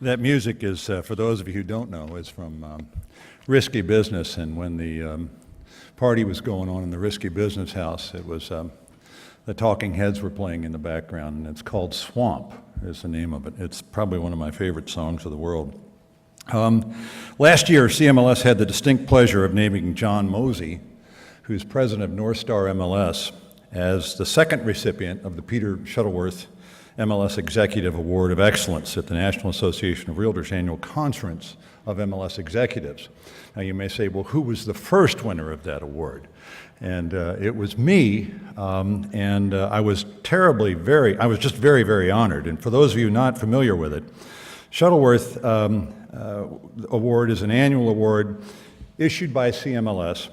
That music is, for those of you who don't know, is from Risky Business, and when the party was going on in the Risky Business house, it was the Talking Heads were playing in the background, and it's called Swamp is the name of it. It's probably one of my favorite songs of the world. Last year, CMLS had the distinct pleasure of naming John Mosey, who's president of North Star MLS, as the second recipient of the Peter Shuttleworth MLS Executive Award of Excellence at the National Association of Realtors Annual Conference of MLS Executives. Now you may say, well, who was the first winner of that award? And it was me, and I was just very, very honored. And for those of you not familiar with it, Shuttleworth Award is an annual award issued by CMLS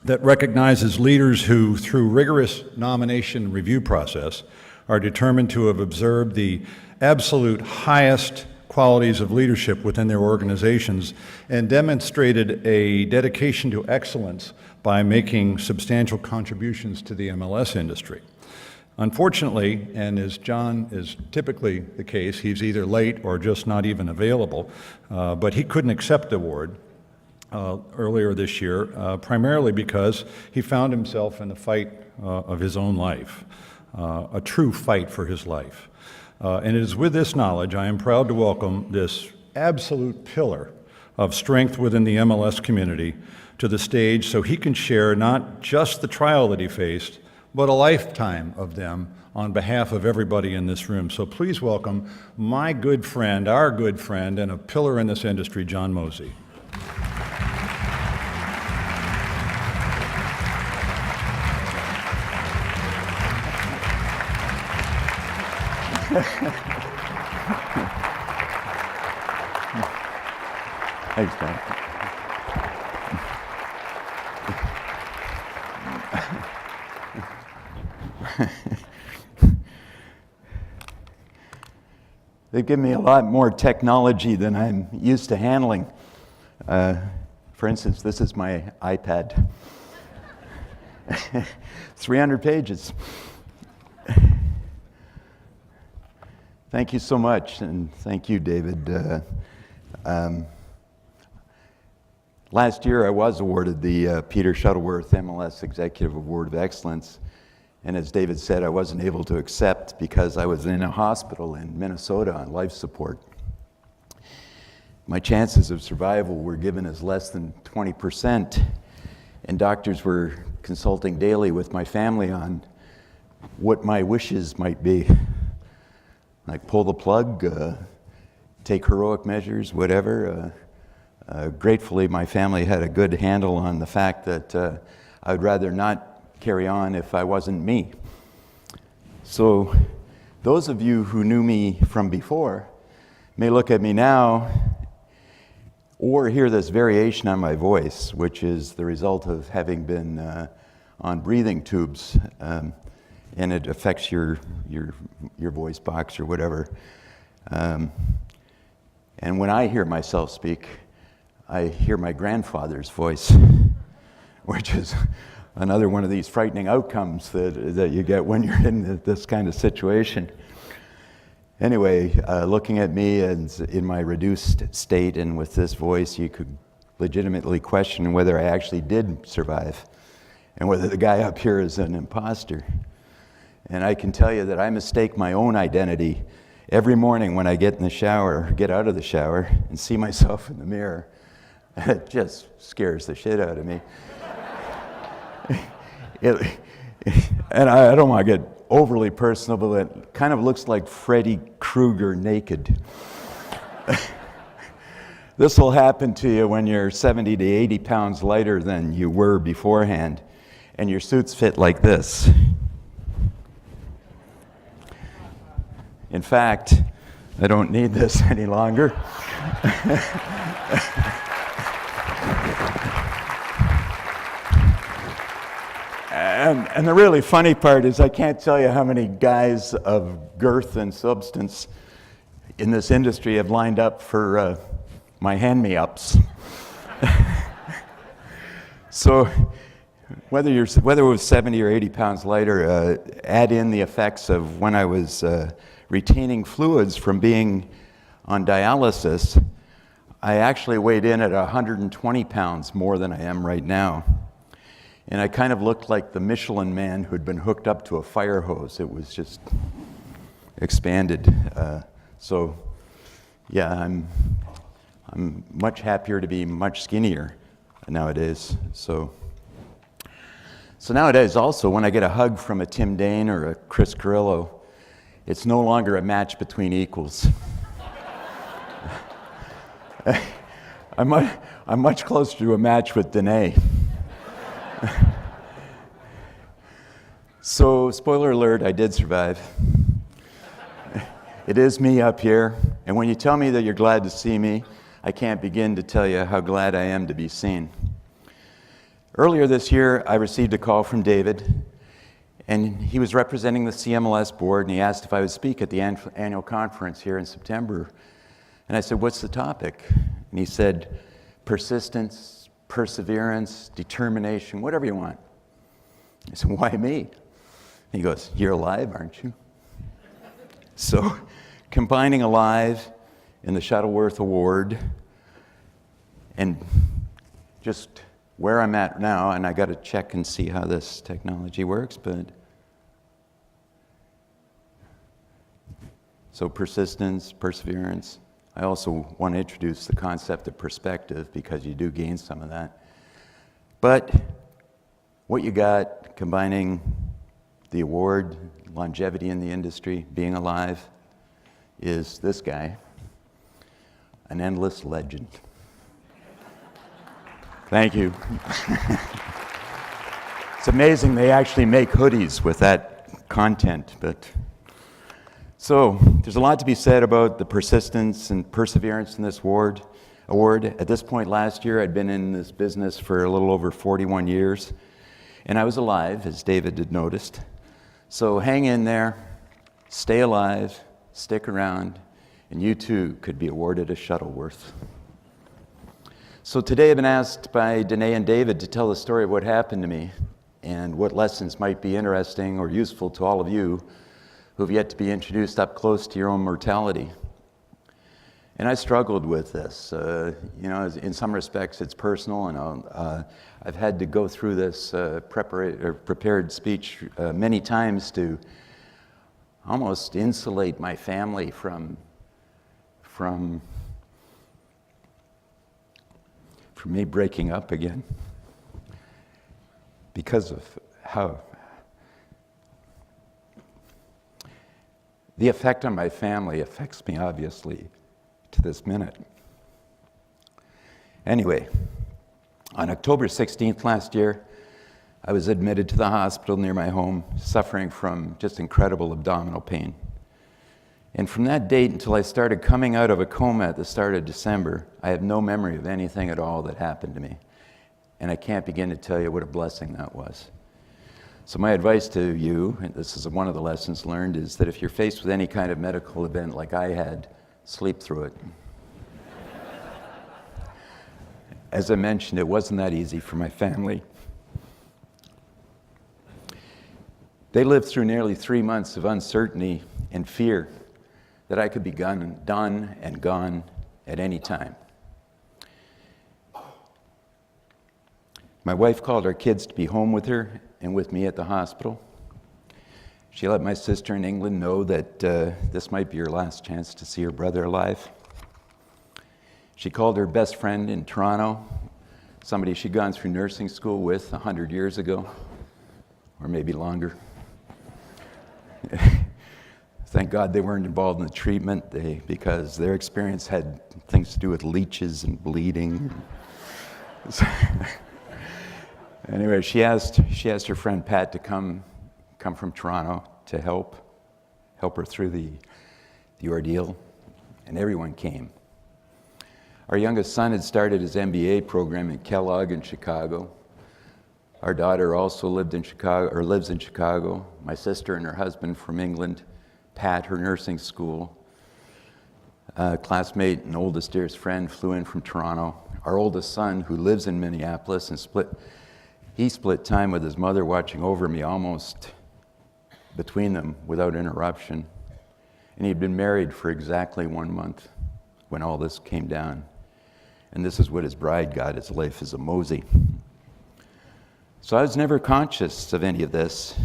that recognizes leaders who, through rigorous nomination and review process, are determined to have observed the absolute highest qualities of leadership within their organizations and demonstrated a dedication to excellence by making substantial contributions to the MLS industry. Unfortunately, and as John is typically the case, he's either late or just not even available, but he couldn't accept the award earlier this year, primarily because he found himself in the fight of his own life. A true fight for his life. And it is with this knowledge I am proud to welcome this absolute pillar of strength within the MLS community to the stage so he can share not just the trial that he faced, but a lifetime of them on behalf of everybody in this room. So please welcome my good friend, our good friend, and a pillar in this industry, John Mosey. Thanks, John. They've given me a lot more technology than I'm used to handling. For instance, this is my iPad. 300 pages. Thank you so much, and thank you, David. Last year, I was awarded the Peter Shuttleworth MLS Executive Award of Excellence, and as David said, I wasn't able to accept because I was in a hospital in Minnesota on life support. My chances of survival were given as less than 20%, and doctors were consulting daily with my family on what my wishes might be. Like pull the plug, take heroic measures, whatever. Gratefully, my family had a good handle on the fact that I would rather not carry on if I wasn't me. So those of you who knew me from before may look at me now or hear this variation on my voice, which is the result of having been on breathing tubes. And it affects your voice box or whatever. And when I hear myself speak, I hear my grandfather's voice, which is another one of these frightening outcomes that you get when you're in this kind of situation. Anyway, looking at me as in my reduced state and with this voice, you could legitimately question whether I actually did survive and whether the guy up here is an imposter. And I can tell you that I mistake my own identity every morning when I get in the shower, get out of the shower, and see myself in the mirror. It just scares the shit out of me. And I don't want to get overly personal, but it kind of looks like Freddy Krueger naked. This will happen to you when you're 70 to 80 pounds lighter than you were beforehand, and your suits fit like this. In fact, I don't need this any longer. And the really funny part is I can't tell you how many guys of girth and substance in this industry have lined up for my hand-me-ups. So whether it was 70 or 80 pounds lighter, add in the effects of when I was retaining fluids from being on dialysis, I actually weighed in at 120 pounds more than I am right now. And I kind of looked like the Michelin man who'd been hooked up to a fire hose. It was just expanded. So yeah, I'm much happier to be much skinnier nowadays. So nowadays also, when I get a hug from a Tim Dane or a Chris Carrillo, it's no longer a match between equals. I'm much closer to a match with Danae. So, spoiler alert, I did survive. It is me up here, and when you tell me that you're glad to see me, I can't begin to tell you how glad I am to be seen. Earlier this year, I received a call from David, and he was representing the CMLS board, and he asked if I would speak at the annual conference here in September. And I said, "What's the topic?" And he said, "Persistence, perseverance, determination, whatever you want." I said, "Why me?" He goes, "You're alive, aren't you?" So, combining alive in the Shuttleworth Award and just where I'm at now, and I got to check and see how this technology works, but so persistence, perseverance. I also want to introduce the concept of perspective because you do gain some of that. But what you got combining the award, longevity in the industry, being alive, is this guy, an endless legend. Thank you. It's amazing they actually make hoodies with that content, but so there's a lot to be said about the persistence and perseverance in this award. At this point last year, I'd been in this business for a little over 41 years, and I was alive, as David had noticed. So hang in there, stay alive, stick around, and you too could be awarded a Shuttleworth. So today I've been asked by Danae and David to tell the story of what happened to me and what lessons might be interesting or useful to all of you who have yet to be introduced up close to your own mortality. And I struggled with this. In some respects it's personal, and I've had to go through this prepared speech many times to almost insulate my family from me breaking up again because of how the effect on my family affects me, obviously, to this minute. Anyway, on October 16th last year, I was admitted to the hospital near my home, suffering from just incredible abdominal pain. And from that date until I started coming out of a coma at the start of December, I have no memory of anything at all that happened to me. And I can't begin to tell you what a blessing that was. So my advice to you, and this is one of the lessons learned, is that if you're faced with any kind of medical event like I had, sleep through it. As I mentioned, it wasn't that easy for my family. They lived through nearly 3 months of uncertainty and fear that I could be done and gone at any time. My wife called our kids to be home with her and with me at the hospital. She let my sister in England know that this might be her last chance to see her brother alive. She called her best friend in Toronto, somebody she'd gone through nursing school with 100 years ago, or maybe longer. Thank God they weren't involved in the treatment because their experience had things to do with leeches and bleeding. Anyway, she asked her friend Pat to come from Toronto to help her through the ordeal, and everyone came. Our youngest son had started his MBA program in Kellogg in Chicago. Our daughter also lives in Chicago. My sister and her husband from England. Pat, her nursing school. Classmate and oldest dearest friend flew in from Toronto. Our oldest son, who lives in Minneapolis, and split time with his mother watching over me almost between them without interruption. And he'd been married for exactly 1 month when all this came down. And this is what his bride got, his life as a Mosey. So I was never conscious of any of this,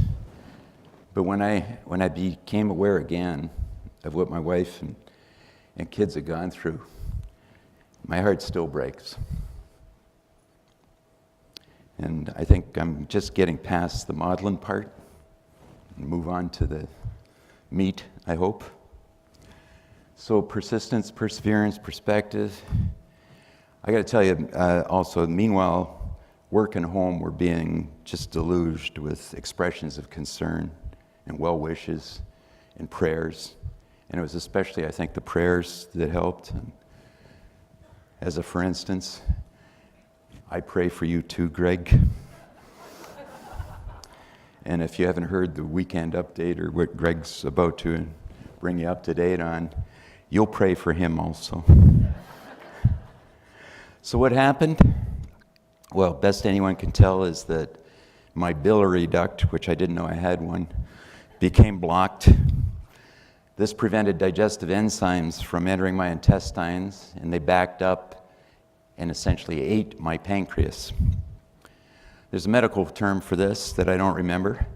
but when I became aware again of what my wife and kids had gone through, my heart still breaks. And I think I'm just getting past the maudlin part and move on to the meat, I hope. So persistence, perseverance, perspective. I got to tell you also, meanwhile, work and home were being just deluged with expressions of concern and well wishes and prayers. And it was especially, I think, the prayers that helped. As a for instance, I pray for you too, Greg. And if you haven't heard the weekend update or what Greg's about to bring you up to date on, you'll pray for him also. So what happened? Well, best anyone can tell is that my biliary duct, which I didn't know I had one, became blocked. This prevented digestive enzymes from entering my intestines, and they backed up and essentially ate my pancreas. There's a medical term for this that I don't remember,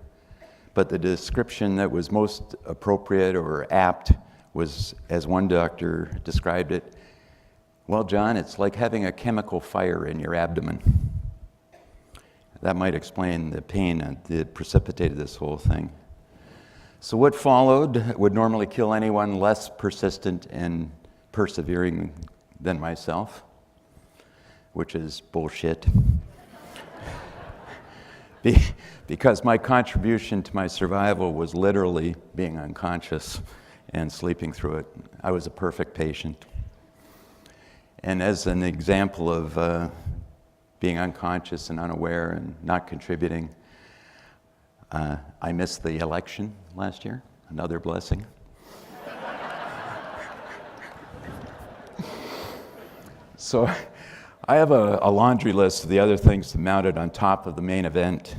but the description that was most appropriate or apt was, as one doctor described it, well, John, it's like having a chemical fire in your abdomen. That might explain the pain that precipitated this whole thing. So what followed would normally kill anyone less persistent and persevering than myself, which is bullshit. Because my contribution to my survival was literally being unconscious and sleeping through it. I was a perfect patient. And as an example of being unconscious and unaware and not contributing, I missed the election last year, another blessing. So I have a laundry list of the other things that mounted on top of the main event.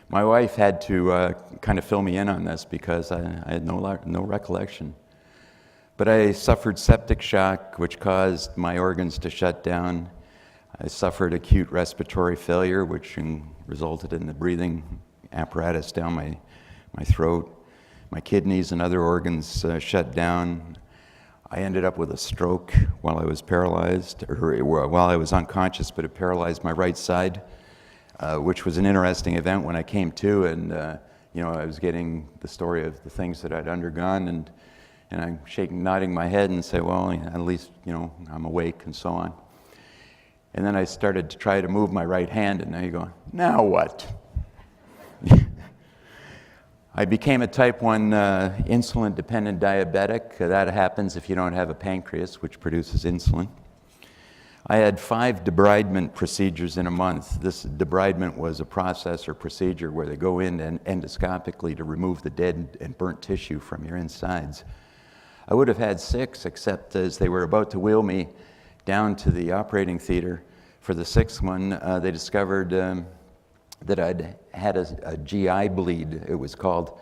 My wife had to kind of fill me in on this because I had no recollection. But I suffered septic shock, which caused my organs to shut down. I suffered acute respiratory failure, which resulted in the breathing apparatus down my throat. My kidneys and other organs shut down. I ended up with a stroke while I was paralyzed, or while I was unconscious, but it paralyzed my right side, which was an interesting event when I came to, and I was getting the story of the things that I'd undergone, and I'm nodding my head and say, well, at least, I'm awake and so on. And then I started to try to move my right hand, and now you go, now what? I became a type 1 insulin-dependent diabetic. That happens if you don't have a pancreas, which produces insulin. I had 5 debridement procedures in a month. This debridement was a process or procedure where they go in and endoscopically to remove the dead and burnt tissue from your insides. I would have had 6, except as they were about to wheel me down to the operating theater for the 6th one, they discovered that I'd had a GI bleed, it was called,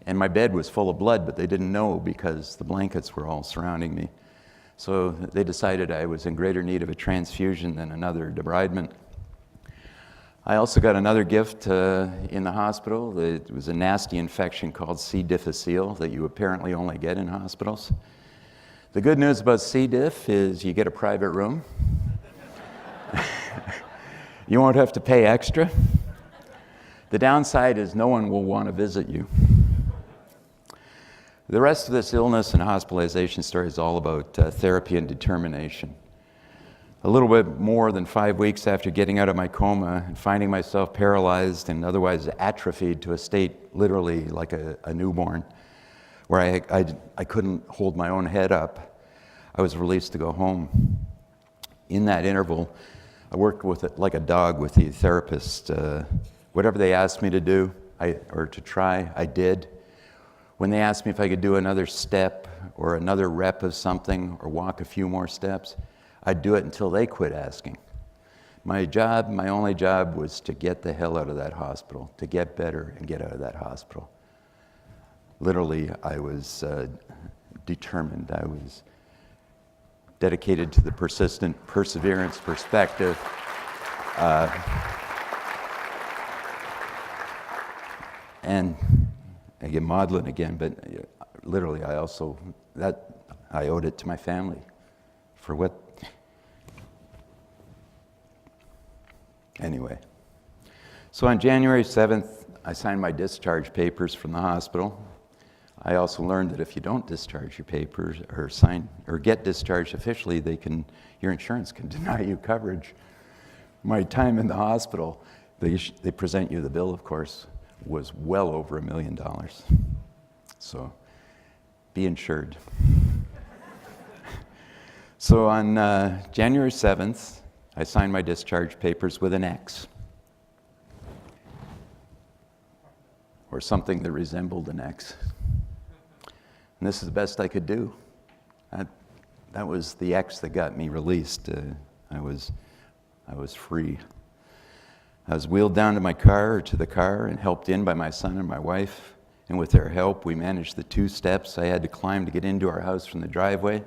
and my bed was full of blood, but they didn't know because the blankets were all surrounding me. So they decided I was in greater need of a transfusion than another debridement. I also got another gift in the hospital. It was a nasty infection called C. difficile that you apparently only get in hospitals. The good news about C. diff is you get a private room. You won't have to pay extra. The downside is no one will want to visit you. The rest of this illness and hospitalization story is all about therapy and determination. A little bit more than 5 weeks after getting out of my coma and finding myself paralyzed and otherwise atrophied to a state literally like a newborn, where I couldn't hold my own head up, I was released to go home. In that interval, I worked with it like a dog with the therapist. Whatever they asked me to do or to try, I did. When they asked me if I could do another step or another rep of something or walk a few more steps, I'd do it until they quit asking. My only job was to get the hell out of that hospital, to get better and get out of that hospital. Literally, I was determined. dedicated to the persistent perseverance perspective. And again, maudlin again, but literally I owed it to my family for what. Anyway, so on January 7th, I signed my discharge papers from the hospital. I also learned that if you don't discharge your papers or get discharged officially, your insurance can deny you coverage. My time in the hospital, they present you the bill, of course, was well over $1 million. So be insured. So on January 7th, I signed my discharge papers with an X, or something that resembled an X. And this is the best I could do. That was the X that got me released. I was free. I was wheeled down to the car and helped in by my son and my wife. And with their help, we managed the 2 steps I had to climb to get into our house from the driveway.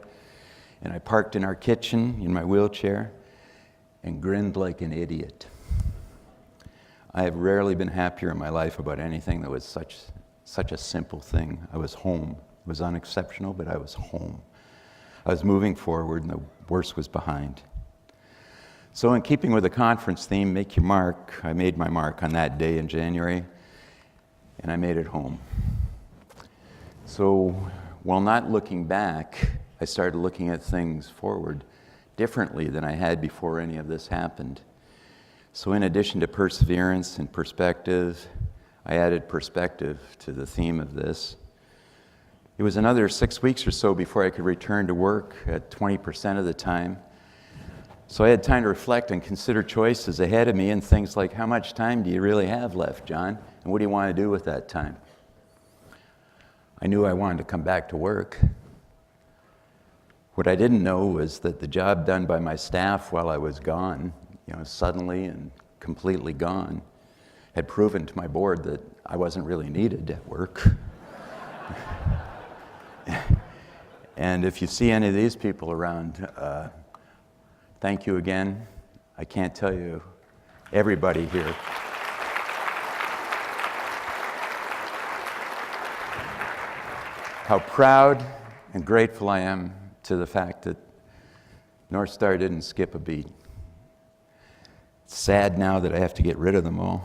And I parked in our kitchen in my wheelchair and grinned like an idiot. I have rarely been happier in my life about anything that was such a simple thing. I was home. It was unexceptional, but I was home. I was moving forward, and the worst was behind. So in keeping with the conference theme, make your mark, I made my mark on that day in January, and I made it home. So while not looking back, I started looking at things forward differently than I had before any of this happened. So in addition to perseverance and perspective, I added perspective to the theme of this. It was another 6 weeks or so before I could return to work at 20% of the time. So I had time to reflect and consider choices ahead of me and things like, how much time do you really have left, John? And what do you want to do with that time? I knew I wanted to come back to work. What I didn't know was that the job done by my staff while I was gone, suddenly and completely gone, had proven to my board that I wasn't really needed at work. And if you see any of these people around, thank you again. I can't tell you, everybody here. How proud and grateful I am to the fact that North Star didn't skip a beat. It's sad now that I have to get rid of them all.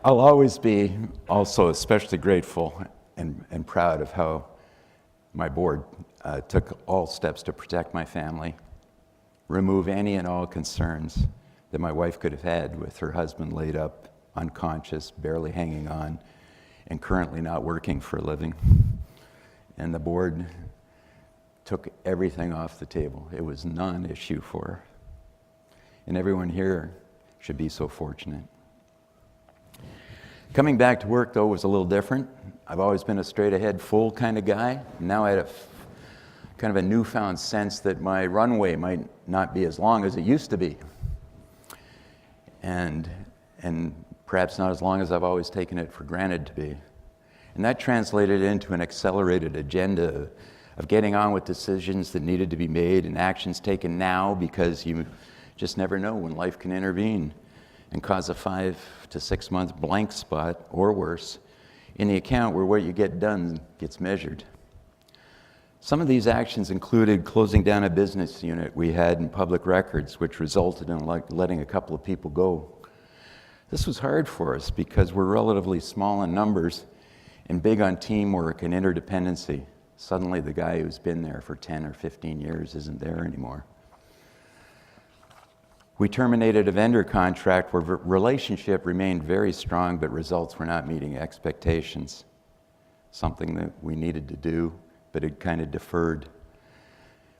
I'll always be also especially grateful and proud of how my board took all steps to protect my family, remove any and all concerns that my wife could have had with her husband laid up, unconscious, barely hanging on, and currently not working for a living. And the board took everything off the table. It was non-issue for her. And everyone here should be so fortunate. Coming back to work, though, was a little different. I've always been a straight-ahead, full kind of guy. Now I had kind of a newfound sense that my runway might not be as long as it used to be. And perhaps not as long as I've always taken it for granted to be. And that translated into an accelerated agenda of getting on with decisions that needed to be made and actions taken now, because you just never know when life can intervene and cause a 5 to 6 month blank spot, or worse, in the account where what you get done gets measured. Some of these actions included closing down a business unit we had in public records, which resulted in letting a couple of people go. This was hard for us because we're relatively small in numbers and big on teamwork and interdependency. Suddenly the guy who's been there for 10 or 15 years isn't there anymore. We terminated a vendor contract where relationship remained very strong, but results were not meeting expectations. Something that we needed to do, but it kind of deferred.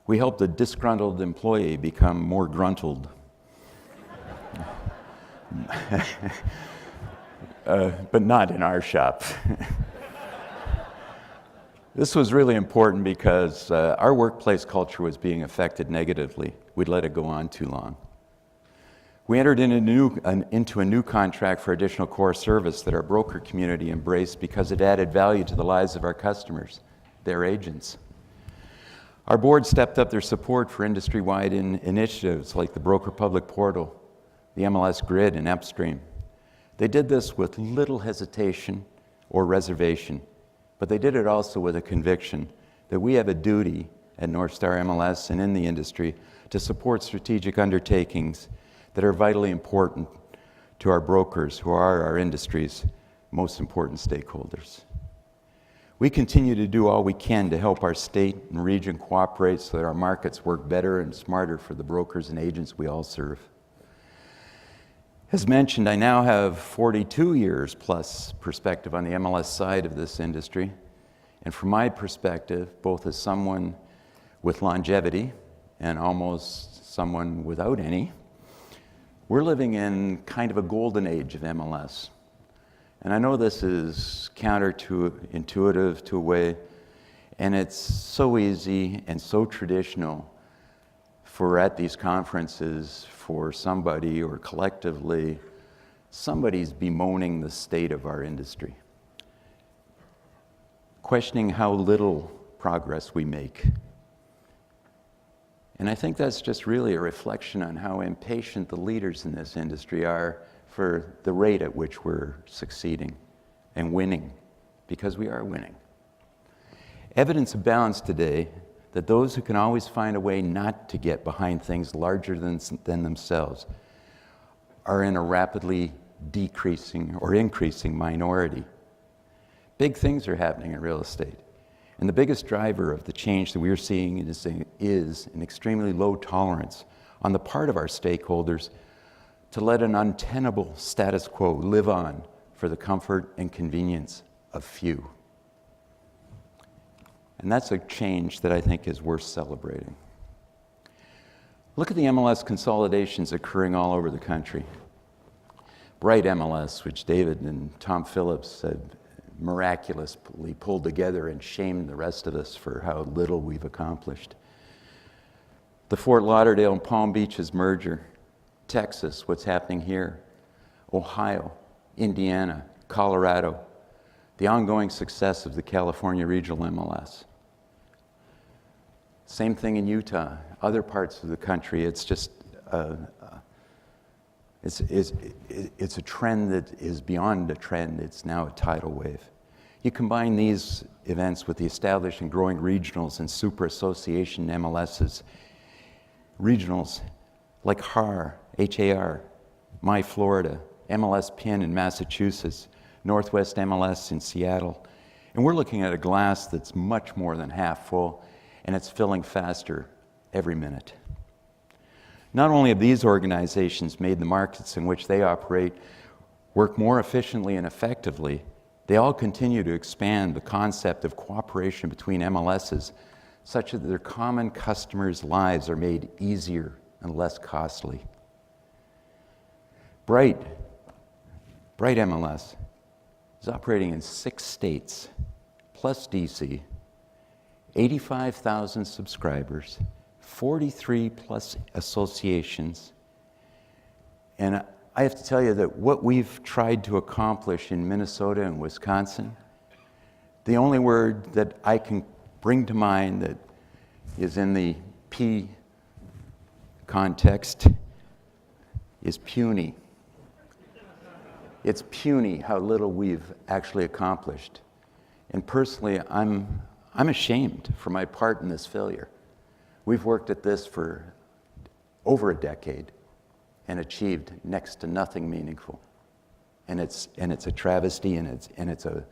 We helped a disgruntled employee become more gruntled. But not in our shop. This was really important because our workplace culture was being affected negatively. We'd let it go on too long. We entered into a new contract for additional core service that our broker community embraced because it added value to the lives of our customers, their agents. Our board stepped up their support for industry-wide initiatives like the Broker Public Portal, the MLS Grid, and Upstream. They did this with little hesitation or reservation, but they did it also with a conviction that we have a duty at North Star MLS and in the industry to support strategic undertakings that are vitally important to our brokers, who are our industry's most important stakeholders. We continue to do all we can to help our state and region cooperate so that our markets work better and smarter for the brokers and agents we all serve. As mentioned, I now have 42 years plus perspective on the MLS side of this industry. And from my perspective, both as someone with longevity and almost someone without any, we're living in kind of a golden age of MLS. And I know this is counterintuitive to a way, and it's so easy and so traditional for at these conferences for somebody or collectively, somebody's bemoaning the state of our industry, questioning how little progress we make. And I think that's just really a reflection on how impatient the leaders in this industry are for the rate at which we're succeeding and winning, because we are winning. Evidence abounds today that those who can always find a way not to get behind things larger than themselves are in a rapidly decreasing or increasing minority. Big things are happening in real estate. And the biggest driver of the change that we're seeing is an extremely low tolerance on the part of our stakeholders to let an untenable status quo live on for the comfort and convenience of few. And that's a change that I think is worth celebrating. Look at the MLS consolidations occurring all over the country. Bright MLS, which David and Tom Phillips had miraculously pulled together and shamed the rest of us for how little we've accomplished. The Fort Lauderdale and Palm Beaches merger, Texas, what's happening here, Ohio, Indiana, Colorado, the ongoing success of the California Regional MLS. Same thing in Utah, other parts of the country. It's just it's a trend that is beyond a trend. It's now a tidal wave. You combine these events with the established and growing regionals and super association MLSs, regionals like HAR, H-A-R, My Florida, MLS PIN in Massachusetts, Northwest MLS in Seattle. And we're looking at a glass that's much more than half full, and it's filling faster every minute. Not only have these organizations made the markets in which they operate work more efficiently and effectively, they all continue to expand the concept of cooperation between MLSs such that their common customers' lives are made easier and less costly. Bright MLS is operating in 6 states, plus DC, 85,000 subscribers, 43 plus associations. And I have to tell you that what we've tried to accomplish in Minnesota and Wisconsin, the only word that I can bring to mind that is in the P context is puny. It's puny how little we've actually accomplished. And personally, I'm ashamed for my part in this failure. We've worked at this for over a decade and achieved next to nothing meaningful. And it's a travesty, and it's a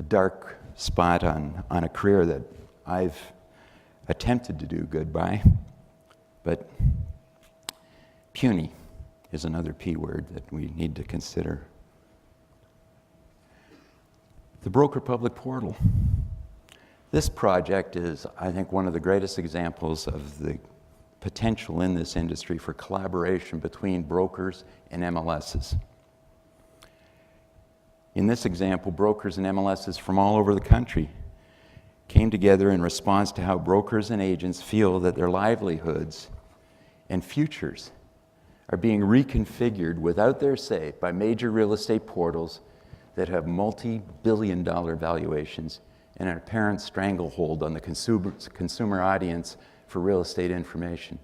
dark spot on a career that I've attempted to do good by. But puny is another P word that we need to consider. The Broker Public Portal. This project is, I think, one of the greatest examples of the potential in this industry for collaboration between brokers and MLSs. In this example, brokers and MLSs from all over the country came together in response to how brokers and agents feel that their livelihoods and futures are being reconfigured without their say by major real estate portals that have multi-billion-dollar valuations and an apparent stranglehold on the consumer audience for real estate information.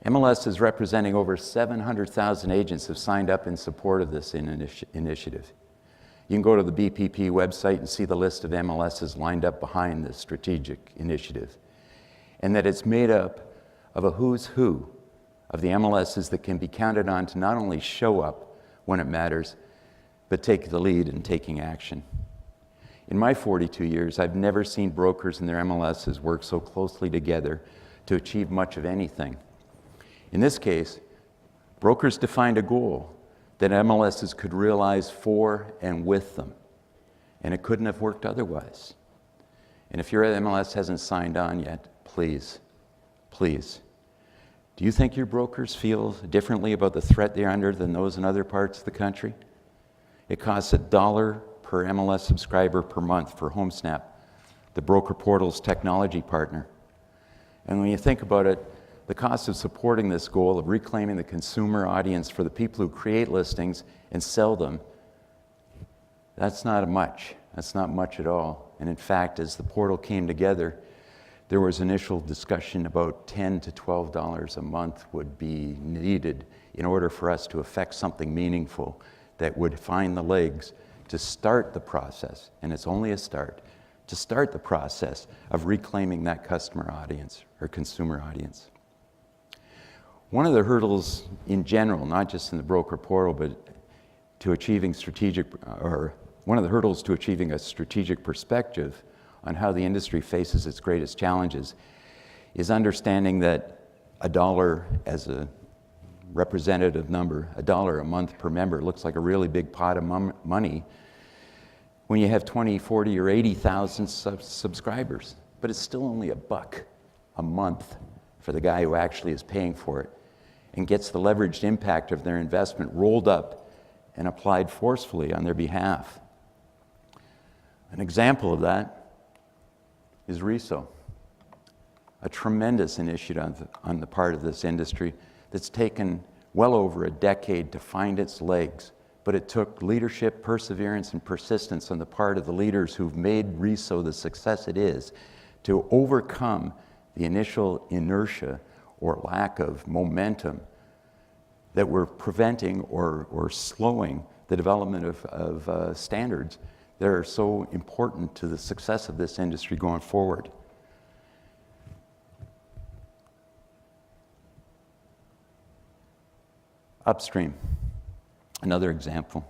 MLS is representing over 700,000 agents have signed up in support of this initiative. You can go to the BPP website and see the list of MLSs lined up behind this strategic initiative, and that it's made up of a who's who of the MLSs that can be counted on to not only show up when it matters, but take the lead in taking action. In my 42 years, I've never seen brokers and their MLSs work so closely together to achieve much of anything. In this case, brokers defined a goal that MLSs could realize for and with them, and it couldn't have worked otherwise. And if your MLS hasn't signed on yet, please, please, do you think your brokers feel differently about the threat they're under than those in other parts of the country? It costs $1 per MLS subscriber per month for HomeSnap, the broker portal's technology partner. And when you think about it, the cost of supporting this goal of reclaiming the consumer audience for the people who create listings and sell them, that's not much. That's not much at all. And in fact, as the portal came together, there was initial discussion about $10 to $12 a month would be needed in order for us to affect something meaningful that would find the legs to start the process, and it's only a start, to start the process of reclaiming that customer audience or consumer audience. One of the hurdles in general, not just in the broker portal, but to achieving one of the hurdles to achieving a strategic perspective on how the industry faces its greatest challenges is understanding that $1 as a representative number, $1 a month per member, looks like a really big pot of money when you have 20, 40, or 80,000 subscribers. But it's still only $1 a month for the guy who actually is paying for it and gets the leveraged impact of their investment rolled up and applied forcefully on their behalf. An example of that is RISO, a tremendous initiative on the part of this industry that's taken well over a decade to find its legs, but it took leadership, perseverance, and persistence on the part of the leaders who've made RISO the success it is to overcome the initial inertia or lack of momentum that were preventing or slowing the development of standards that are so important to the success of this industry going forward. Upstream, another example.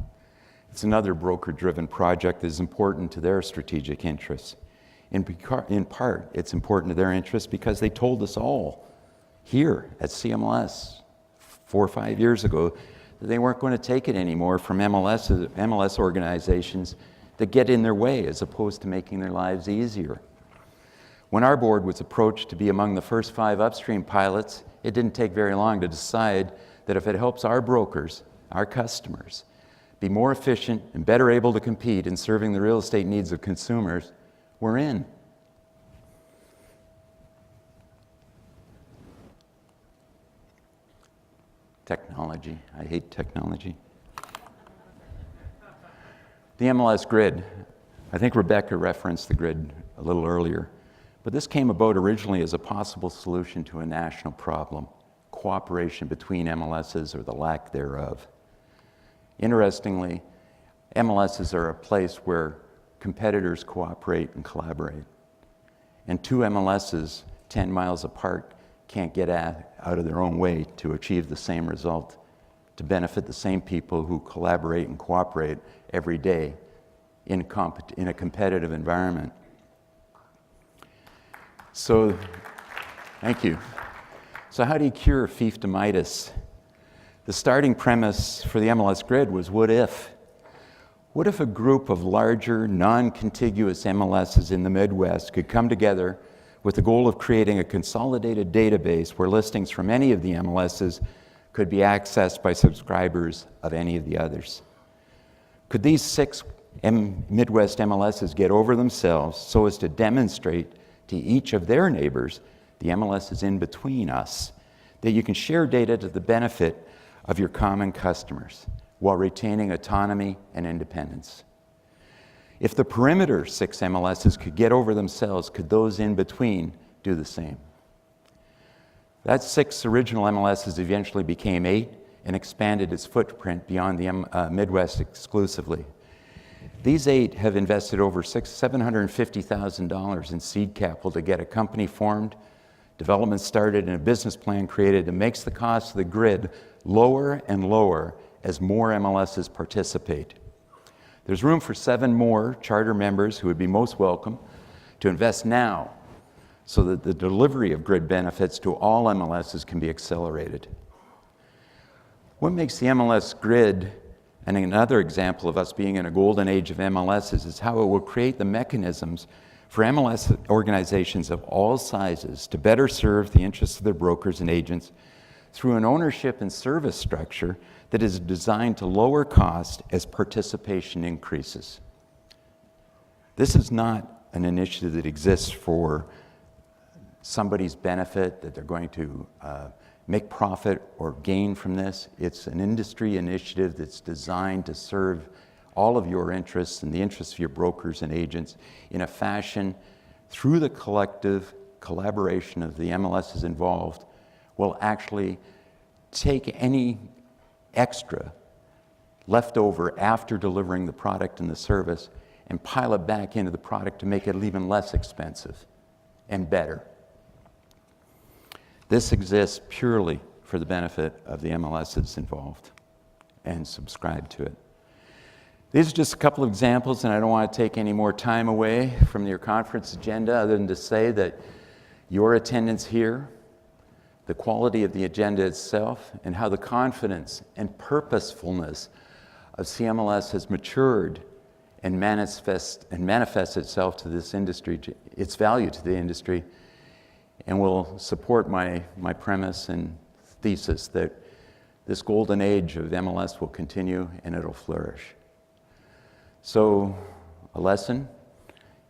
It's another broker-driven project that is important to their strategic interests. In part, it's important to their interests because they told us all here at CMLS 4 or 5 years ago that they weren't going to take it anymore from MLS organizations that get in their way as opposed to making their lives easier. When our board was approached to be among the first 5 upstream pilots, it didn't take very long to decide that if it helps our brokers, our customers, be more efficient and better able to compete in serving the real estate needs of consumers, we're in. Technology. I hate technology. The MLS grid. I think Rebecca referenced the grid a little earlier, but this came about originally as a possible solution to a national problem: cooperation between MLSs or the lack thereof. Interestingly, MLSs are a place where competitors cooperate and collaborate. And 2 MLSs 10 miles apart can't get out of their own way to achieve the same result, to benefit the same people who collaborate and cooperate every day in a competitive environment. So, thank you. So how do you cure fiefdomitis? The starting premise for the MLS grid was what if? What if a group of larger, non-contiguous MLSs in the Midwest could come together with the goal of creating a consolidated database where listings from any of the MLSs could be accessed by subscribers of any of the others? Could these 6 Midwest MLSs get over themselves so as to demonstrate to each of their neighbors, the MLSs in between us, that you can share data to the benefit of your common customers while retaining autonomy and independence. If the perimeter 6 MLSs could get over themselves, could those in between do the same? That 6 original MLSs eventually became 8 and expanded its footprint beyond the Midwest exclusively. These 8 have invested over $750,000 in seed capital to get a company formed, development started, and a business plan created that makes the cost of the grid lower and lower as more MLSs participate. There's room for 7 more charter members who would be most welcome to invest now so that the delivery of grid benefits to all MLSs can be accelerated. What makes the MLS grid and another example of us being in a golden age of MLSs is how it will create the mechanisms for MLS organizations of all sizes to better serve the interests of their brokers and agents through an ownership and service structure that is designed to lower cost as participation increases. This is not an initiative that exists for somebody's benefit, that they're going to make profit or gain from this. It's an industry initiative that's designed to serve all of your interests and the interests of your brokers and agents in a fashion through the collective collaboration of the MLSs involved will actually take any extra left over after delivering the product and the service and pile it back into the product to make it even less expensive and better. This exists purely for the benefit of the MLSs involved and subscribe to it. These are just a couple of examples, and I don't want to take any more time away from your conference agenda other than to say that your attendance here, the quality of the agenda itself, and how the confidence and purposefulness of CMLS has matured and manifests itself to this industry, its value to the industry, and will support my premise and thesis that this golden age of MLS will continue and it'll flourish. So, a lesson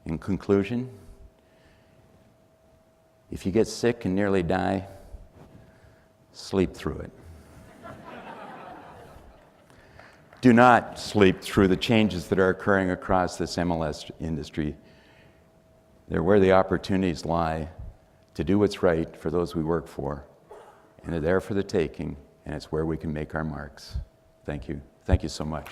in conclusion: if you get sick and nearly die, sleep through it. Do not sleep through the changes that are occurring across this MLS industry. They're where the opportunities lie to do what's right for those we work for. And they're there for the taking, and it's where we can make our marks. Thank you. Thank you so much.